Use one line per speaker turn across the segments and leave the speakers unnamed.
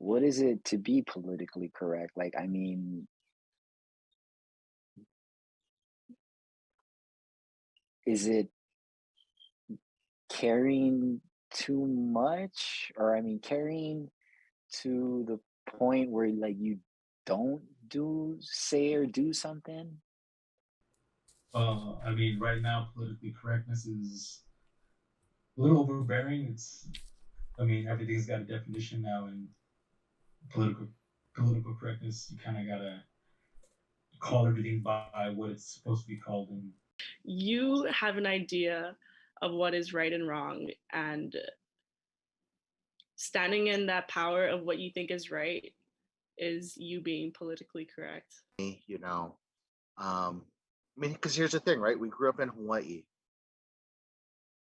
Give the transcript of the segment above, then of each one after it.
what is it to be politically correct? Like, I mean, is it caring too much? Or, I mean, caring to the point where, like, you don't say or do something?
I mean, right now, politically correctness is a little overbearing. I mean, everything's got a definition now, and political political correctness, you kind of gotta call everything by what it's supposed to be called. And
You have an idea of what is right and wrong, and standing in that power of what you think is right is you being politically correct.
you know, I mean, because here's the thing, right? We grew up in Hawaii.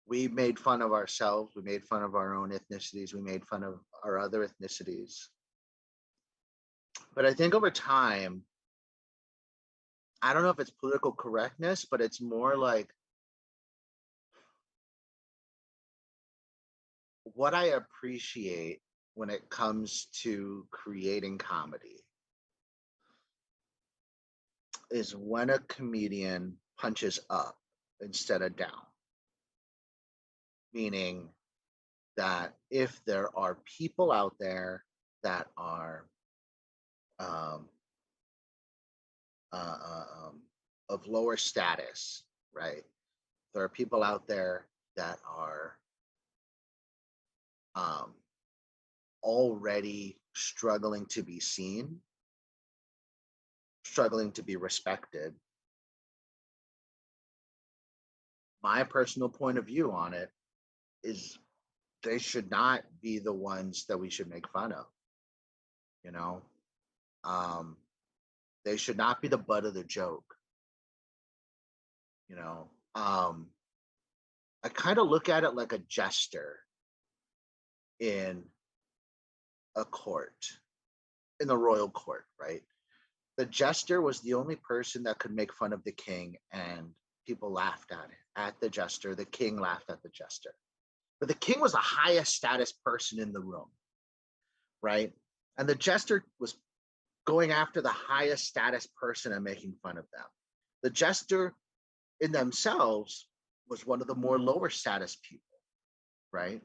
We made fun of ourselves. We made fun of our own ethnicities. We made fun of our other ethnicities. But I think over time, I don't know if it's political correctness, but it's more like what I appreciate when it comes to creating comedy is when a comedian punches up instead of down, meaning that if there are people out there that are um, of lower status, right? There are people out there that are um, already struggling to be seen, struggling to be respected. My personal point of view on it is they should not be the ones that we should make fun of, you know? Um, they should not be the butt of the joke, you know? I kind of look at it like a jester in a court, in the royal court, right? The jester was the only person that could make fun of the king, and people laughed at the jester. The king laughed at the jester. But the king was the highest status person in the room, right? And the jester was going after the highest status person and making fun of them. The jester in themselves was one of the more lower status people, right?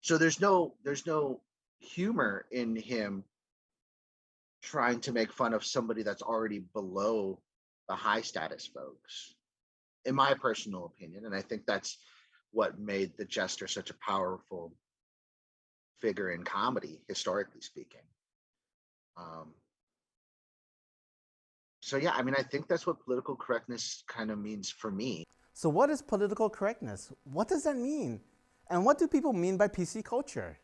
So there's no humor in him trying to make fun of somebody that's already below the high status folks, in my personal opinion. And I think that's what made the jester such a powerful figure in comedy, historically speaking. Um, so yeah, I mean, I think that's what political correctness kind of means for me.
So, what is political correctness? What does that mean? And what do people mean by PC culture?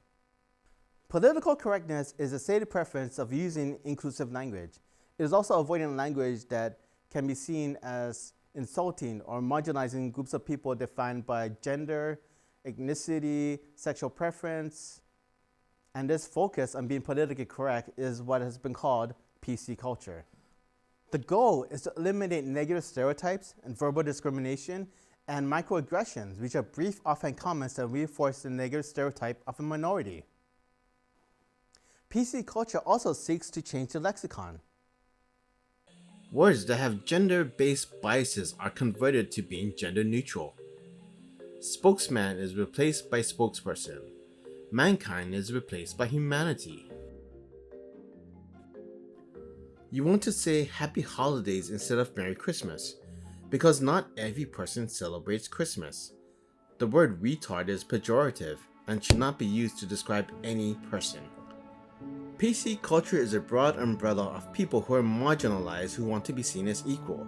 Political correctness is a stated preference of using inclusive language. It is also avoiding language that can be seen as insulting or marginalizing groups of people defined by gender, ethnicity, sexual preference. And this focus on being politically correct is what has been called PC culture. The goal is to eliminate negative stereotypes and verbal discrimination and microaggressions, which are brief offhand comments that reinforce the negative stereotype of a minority. PC culture also seeks to change the lexicon.
Words that have gender-based biases are converted to being gender neutral. Spokesman is replaced by spokesperson. Mankind is replaced by humanity. You want to say Happy Holidays instead of Merry Christmas, because not every person celebrates Christmas. The word retard is pejorative and should not be used to describe any person. PC culture is a broad umbrella of people who are marginalized who want to be seen as equal.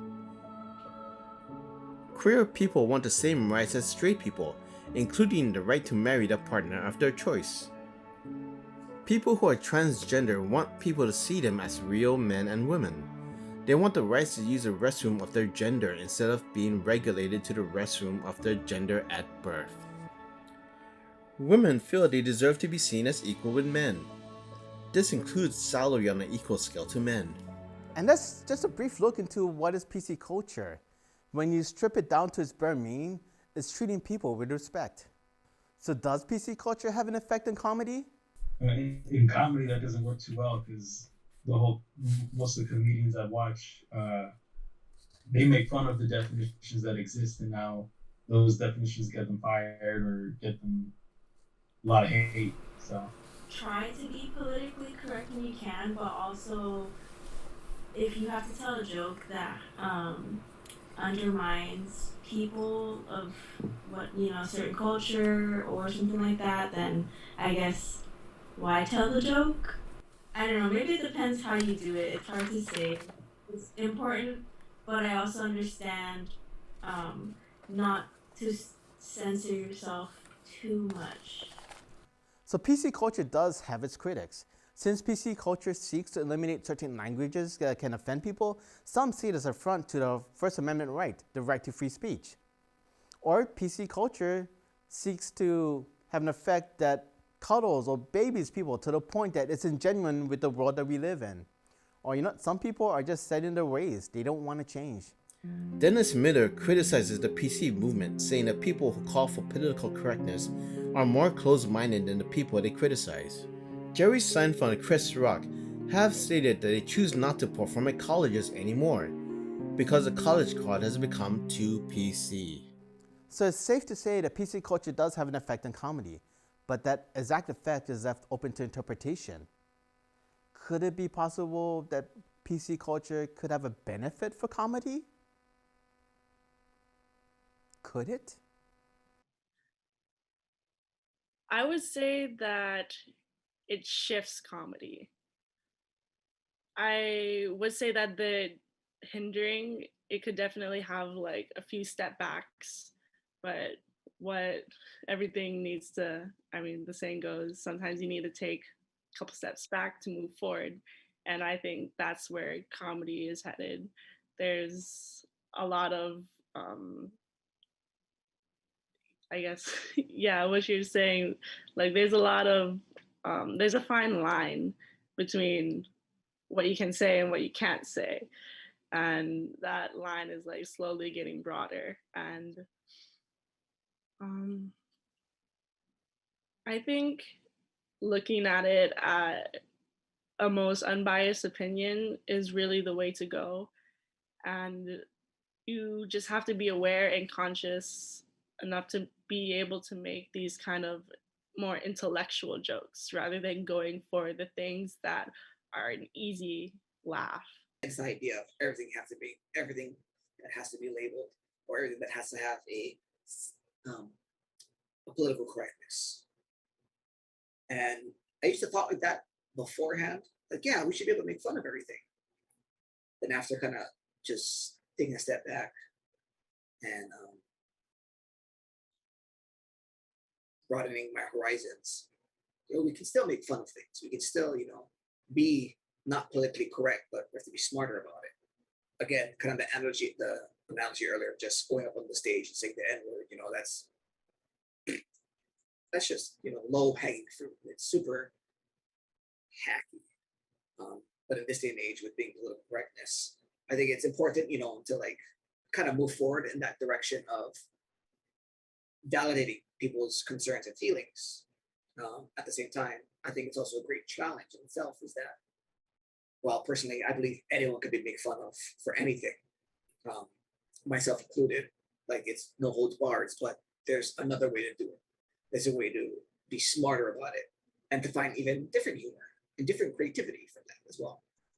Queer people want the same rights as straight people, including the right to marry the partner of their choice. People who are transgender want people to see them as real men and women. They want the rights to use the restroom of their gender instead of being regulated to the restroom of their gender at birth. Women feel they deserve to be seen as equal with men. This includes salary on an equal scale to men.
And that's just a brief look into what is PC culture. When you strip it down to its bare meaning, it's treating people with respect. So does PC culture have an effect on comedy?
In comedy, that doesn't work too well because the whole most of the comedians I watch, they make fun of the definitions that exist, and now those definitions get them fired or get them a lot of hate. So
Try to be politically correct when you can, but also if you have to tell a joke that undermines people of what certain culture or something like that, then I guess why tell the joke? I don't know. Maybe it depends how you do it. It's hard to say. It's important, but I also understand um, not to censor yourself too much.
So PC culture does have its critics. Since PC culture seeks to eliminate certain languages that can offend people, some see it as an affront to the First Amendment right, the right to free speech. Or PC culture seeks to have an effect that cuddles or babies people to the point that it's ingenuine with the world that we live in. Or some people are just set in their ways. They don't want to change.
Dennis Miller criticizes the PC movement, saying that people who call for political correctness are more closed-minded than the people they criticize. Jerry Seinfeld and Chris Rock have stated that they choose not to perform at colleges anymore because the college crowd has become too PC.
So it's safe to say that PC culture does have an effect on comedy, but that exact effect is left open to interpretation. Could it be possible that PC culture could have a benefit for comedy? Could it?
I would say that it shifts comedy. I would say that the hindering, it could definitely have like a few step backs, but what everything needs to, I mean, the saying goes, sometimes you need to take a couple steps back to move forward. And I think that's where comedy is headed. There's a lot of, I guess, yeah, what you're saying, like there's a lot of, there's a fine line between what you can say and what you can't say. And that line is like slowly getting broader. And um, I think looking at it at a most unbiased opinion is really the way to go. And you just have to be aware and conscious enough to be able to make these kind of more intellectual jokes rather than going for the things that are an easy laugh.
It's the idea of everything that has to be labeled, or everything that has to have um, a political correctness. And I used to thought like that beforehand. Like, yeah, we should be able to make fun of everything. Then after kind of just taking a step back and broadening my horizons, we can still make fun of things. We can still, be not politically correct, but we have to be smarter about it. Again, kind of the analogy earlier of just going up on the stage and saying the N-word, that's just low hanging fruit. It's super hacky. But in this day and age, with being political correctness, I think it's important, to like kind of move forward in that direction of validating people's concerns and feelings. At the same time, I think it's also a great challenge in itself. Is that, well, personally, I believe anyone could be made fun of for anything, myself included. Like, it's no holds barred, but there's another way to do it. There's a way to be smarter about it and to find even different humor and different creativity from that as well.